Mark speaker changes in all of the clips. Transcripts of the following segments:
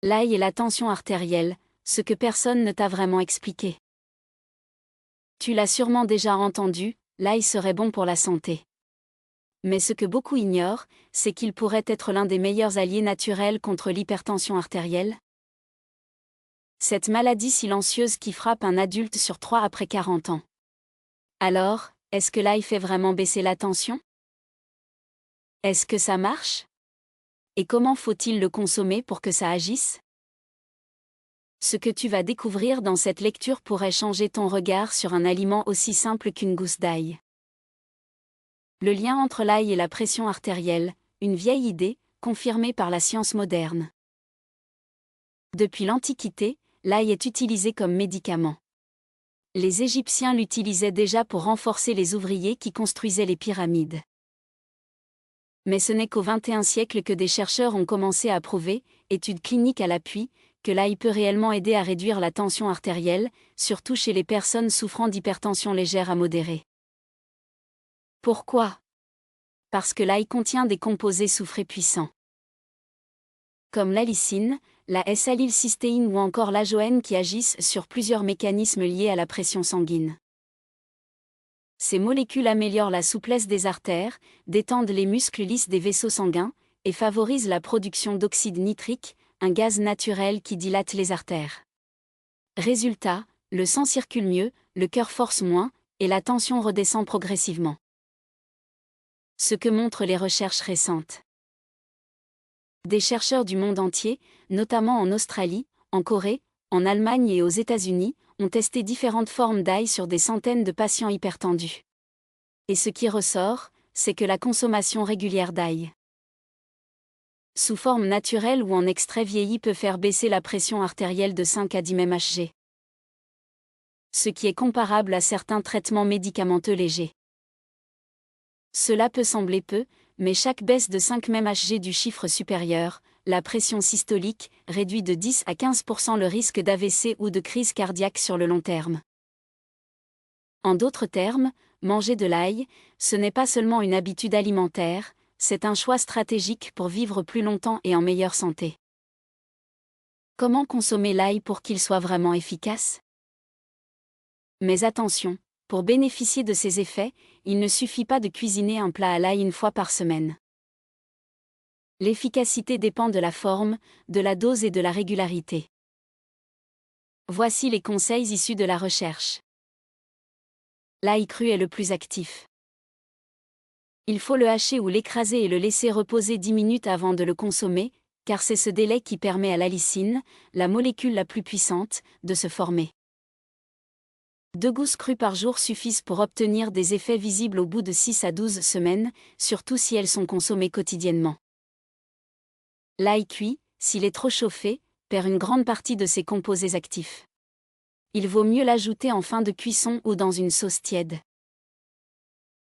Speaker 1: L'ail et la tension artérielle, ce que personne ne t'a vraiment expliqué. Tu l'as sûrement déjà entendu, l'ail serait bon pour la santé. Mais ce que beaucoup ignorent, c'est qu'il pourrait être l'un des meilleurs alliés naturels contre l'hypertension artérielle. Cette maladie silencieuse qui frappe un adulte sur 3 après 40 ans. Alors, est-ce que l'ail fait vraiment baisser la tension? Est-ce que ça marche? Et comment faut-il le consommer pour que ça agisse? Ce que tu vas découvrir dans cette lecture pourrait changer ton regard sur un aliment aussi simple qu'une gousse d'ail. Le lien entre l'ail et la pression artérielle, une vieille idée, confirmée par la science moderne. Depuis l'Antiquité, l'ail est utilisé comme médicament. Les Égyptiens l'utilisaient déjà pour renforcer les ouvriers qui construisaient les pyramides. Mais ce n'est qu'au XXIe siècle que des chercheurs ont commencé à prouver, études cliniques à l'appui, que l'ail peut réellement aider à réduire la tension artérielle, surtout chez les personnes souffrant d'hypertension légère à modérée. Pourquoi? Parce que l'ail contient des composés soufrés puissants. Comme l'allicine, la S-allylcystéine ou encore l'ajoène qui agissent sur plusieurs mécanismes liés à la pression sanguine. Ces molécules améliorent la souplesse des artères, détendent les muscles lisses des vaisseaux sanguins, et favorisent la production d'oxyde nitrique, un gaz naturel qui dilate les artères. Résultat, le sang circule mieux, le cœur force moins, et la tension redescend progressivement. Ce que montrent les recherches récentes. Des chercheurs du monde entier, notamment en Australie, en Corée, en Allemagne et aux États-Unis, ont testé différentes formes d'ail sur des centaines de patients hypertendus. Et ce qui ressort, c'est que la consommation régulière d'ail, sous forme naturelle ou en extrait vieilli, peut faire baisser la pression artérielle de 5 à 10 mmHg. Ce qui est comparable à certains traitements médicamenteux légers. Cela peut sembler peu, mais chaque baisse de 5 mmHg du chiffre supérieur, la pression systolique, réduit de 10 à 15% le risque d'AVC ou de crise cardiaque sur le long terme. En d'autres termes, manger de l'ail, ce n'est pas seulement une habitude alimentaire, c'est un choix stratégique pour vivre plus longtemps et en meilleure santé. Comment consommer l'ail pour qu'il soit vraiment efficace? Mais attention, pour bénéficier de ses effets, il ne suffit pas de cuisiner un plat à l'ail une fois par semaine. L'efficacité dépend de la forme, de la dose et de la régularité. Voici les conseils issus de la recherche. L'ail cru est le plus actif. Il faut le hacher ou l'écraser et le laisser reposer 10 minutes avant de le consommer, car c'est ce délai qui permet à l'allicine, la molécule la plus puissante, de se former. 2 gousses crues par jour suffisent pour obtenir des effets visibles au bout de 6 à 12 semaines, surtout si elles sont consommées quotidiennement. L'ail cuit, s'il est trop chauffé, perd une grande partie de ses composés actifs. Il vaut mieux l'ajouter en fin de cuisson ou dans une sauce tiède.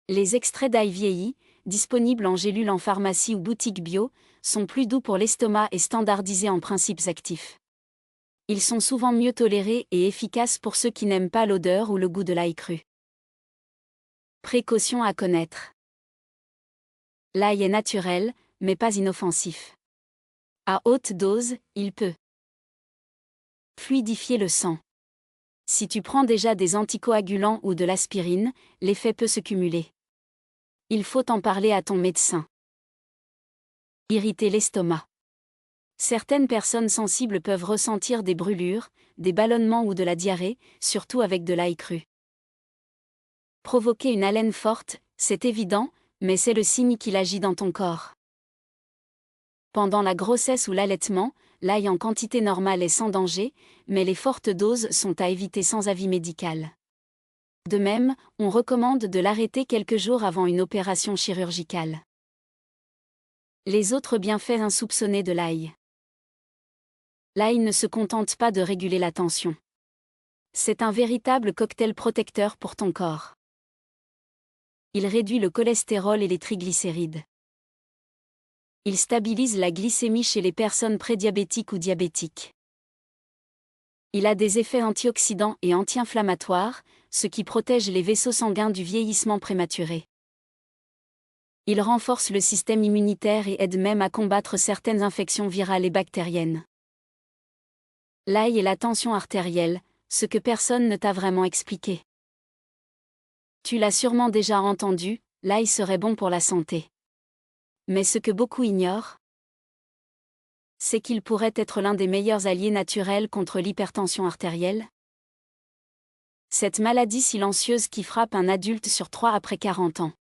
Speaker 1: Les extraits d'ail vieilli, disponibles en gélules en pharmacie ou boutique bio, sont plus doux pour l'estomac et standardisés en principes actifs. Ils sont souvent mieux tolérés et efficaces pour ceux qui n'aiment pas l'odeur ou le goût de l'ail cru. Précautions à connaître. L'ail est naturel, mais pas inoffensif. À haute dose, il peut fluidifier le sang. Si tu prends déjà des anticoagulants ou de l'aspirine, l'effet peut se cumuler. Il faut en parler à ton médecin. Irriter l'estomac. Certaines personnes sensibles peuvent ressentir des brûlures, des ballonnements ou de la diarrhée, surtout avec de l'ail cru. Provoquer une haleine forte, c'est évident, mais c'est le signe qu'il agit dans ton corps. Pendant la grossesse ou l'allaitement, l'ail en quantité normale est sans danger, mais les fortes doses sont à éviter sans avis médical. De même, on recommande de l'arrêter quelques jours avant une opération chirurgicale. Les autres bienfaits insoupçonnés de l'ail. L'ail ne se contente pas de réguler la tension. C'est un véritable cocktail protecteur pour ton corps. Il réduit le cholestérol et les triglycérides. Il stabilise la glycémie chez les personnes prédiabétiques ou diabétiques. Il a des effets antioxydants et anti-inflammatoires, ce qui protège les vaisseaux sanguins du vieillissement prématuré. Il renforce le système immunitaire et aide même à combattre certaines infections virales et bactériennes. L'ail et la tension artérielle, ce que personne ne t'a vraiment expliqué. Tu l'as sûrement déjà entendu, l'ail serait bon pour la santé. Mais ce que beaucoup ignorent, c'est qu'il pourrait être l'un des meilleurs alliés naturels contre l'hypertension artérielle. Cette maladie silencieuse qui frappe un adulte sur 3 après 40 ans.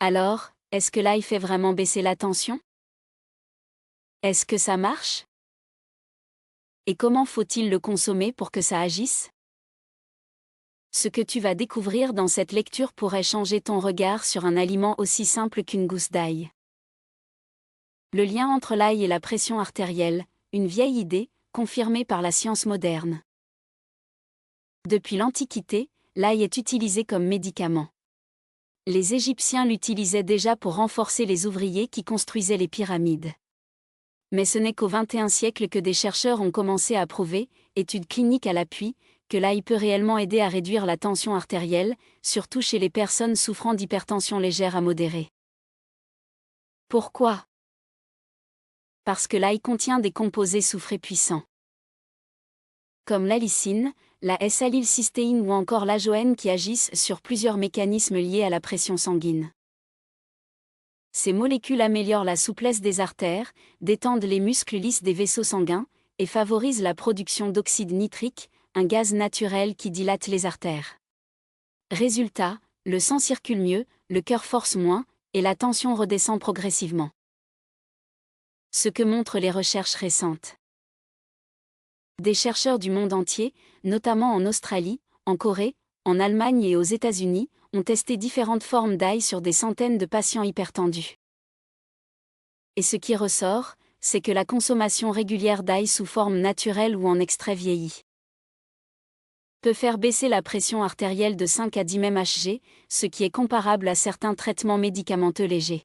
Speaker 1: Alors, est-ce que l'ail fait vraiment baisser la tension? Est-ce que ça marche? Et comment faut-il le consommer pour que ça agisse? Ce que tu vas découvrir dans cette lecture pourrait changer ton regard sur un aliment aussi simple qu'une gousse d'ail. Le lien entre l'ail et la pression artérielle, une vieille idée, confirmée par la science moderne. Depuis l'Antiquité, l'ail est utilisé comme médicament. Les Égyptiens l'utilisaient déjà pour renforcer les ouvriers qui construisaient les pyramides. Mais ce n'est qu'au XXIe siècle que des chercheurs ont commencé à prouver, études cliniques à l'appui, que l'ail peut réellement aider à réduire la tension artérielle, surtout chez les personnes souffrant d'hypertension légère à modérée. Pourquoi? Parce que l'ail contient des composés soufrés puissants. Comme l'allicine, la S-allylcystéine ou encore l'ajoène qui agissent sur plusieurs mécanismes liés à la pression sanguine. Ces molécules améliorent la souplesse des artères, détendent les muscles lisses des vaisseaux sanguins, et favorisent la production d'oxyde nitrique, un gaz naturel qui dilate les artères. Résultat, le sang circule mieux, le cœur force moins, et la tension redescend progressivement. Ce que montrent les recherches récentes. Des chercheurs du monde entier, notamment en Australie, en Corée, en Allemagne et aux États-Unis, ont testé différentes formes d'ail sur des centaines de patients hypertendus. Et ce qui ressort, c'est que la consommation régulière d'ail sous forme naturelle ou en extrait vieilli peut faire baisser la pression artérielle de 5 à 10 mmHg, ce qui est comparable à certains traitements médicamenteux légers.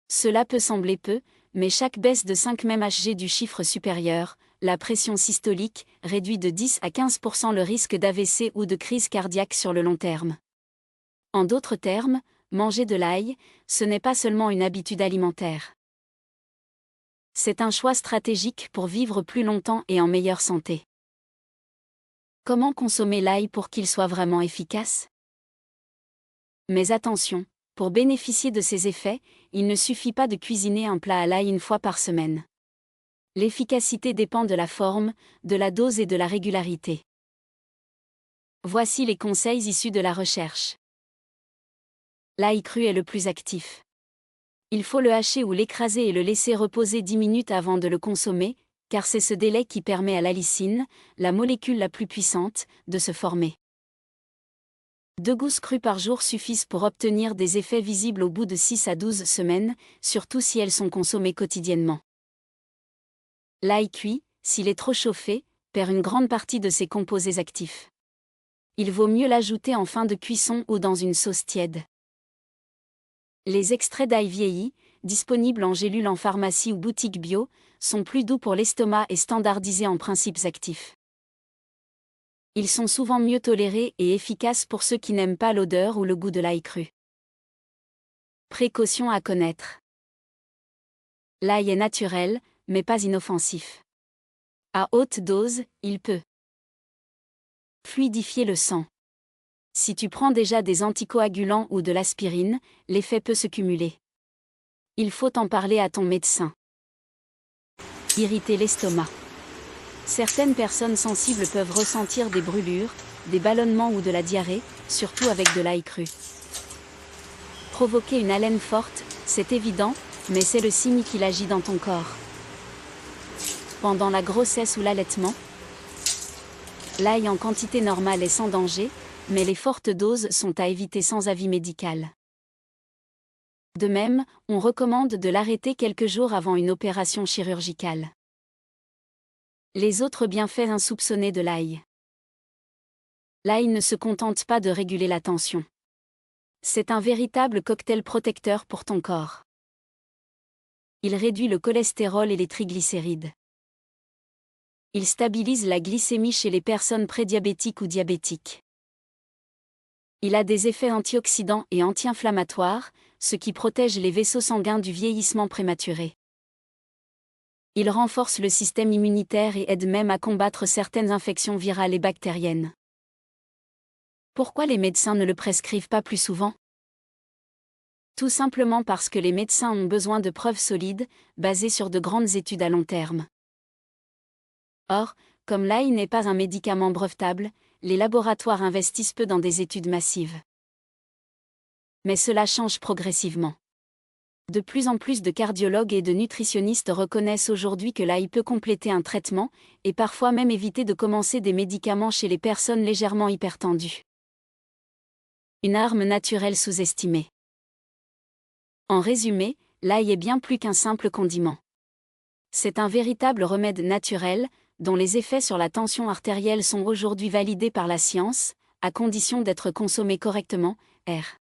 Speaker 1: Cela peut sembler peu, mais chaque baisse de 5 mmHg du chiffre supérieur, la pression systolique, réduit de 10 à 15% le risque d'AVC ou de crise cardiaque sur le long terme. En d'autres termes, manger de l'ail, ce n'est pas seulement une habitude alimentaire. C'est un choix stratégique pour vivre plus longtemps et en meilleure santé. Comment consommer l'ail pour qu'il soit vraiment efficace? Mais attention, pour bénéficier de ses effets, il ne suffit pas de cuisiner un plat à l'ail une fois par semaine. L'efficacité dépend de la forme, de la dose et de la régularité. Voici les conseils issus de la recherche. L'ail cru est le plus actif. Il faut le hacher ou l'écraser et le laisser reposer 10 minutes avant de le consommer, car c'est ce délai qui permet à l'allicine, la molécule la plus puissante, de se former. 2 gousses crues par jour suffisent pour obtenir des effets visibles au bout de 6 à 12 semaines, surtout si elles sont consommées quotidiennement. L'ail cuit, s'il est trop chauffé, perd une grande partie de ses composés actifs. Il vaut mieux l'ajouter en fin de cuisson ou dans une sauce tiède. Les extraits d'ail vieilli, disponibles en gélules en pharmacie ou boutique bio, sont plus doux pour l'estomac et standardisés en principes actifs. Ils sont souvent mieux tolérés et efficaces pour ceux qui n'aiment pas l'odeur ou le goût de l'ail cru. Précautions à connaître. L'ail est naturel, mais pas inoffensif. À haute dose, il peut fluidifier le sang. Si tu prends déjà des anticoagulants ou de l'aspirine, l'effet peut se cumuler. Il faut en parler à ton médecin. Irriter l'estomac. Certaines personnes sensibles peuvent ressentir des brûlures, des ballonnements ou de la diarrhée, surtout avec de l'ail cru. Provoquer une haleine forte, c'est évident, mais c'est le signe qu'il agit dans ton corps. Pendant la grossesse ou l'allaitement, l'ail en quantité normale est sans danger, mais les fortes doses sont à éviter sans avis médical. De même, on recommande de l'arrêter quelques jours avant une opération chirurgicale. Les autres bienfaits insoupçonnés de l'ail. L'ail ne se contente pas de réguler la tension. C'est un véritable cocktail protecteur pour ton corps. Il réduit le cholestérol et les triglycérides. Il stabilise la glycémie chez les personnes prédiabétiques ou diabétiques. Il a des effets antioxydants et anti-inflammatoires, ce qui protège les vaisseaux sanguins du vieillissement prématuré. Il renforce le système immunitaire et aide même à combattre certaines infections virales et bactériennes. Pourquoi les médecins ne le prescrivent pas plus souvent? Tout simplement parce que les médecins ont besoin de preuves solides, basées sur de grandes études à long terme. Or, comme l'ail n'est pas un médicament brevetable, les laboratoires investissent peu dans des études massives. Mais cela change progressivement. De plus en plus de cardiologues et de nutritionnistes reconnaissent aujourd'hui que l'ail peut compléter un traitement, et parfois même éviter de commencer des médicaments chez les personnes légèrement hypertendues. Une arme naturelle sous-estimée. En résumé, l'ail est bien plus qu'un simple condiment. C'est un véritable remède naturel, dont les effets sur la tension artérielle sont aujourd'hui validés par la science, à condition d'être consommé correctement. R.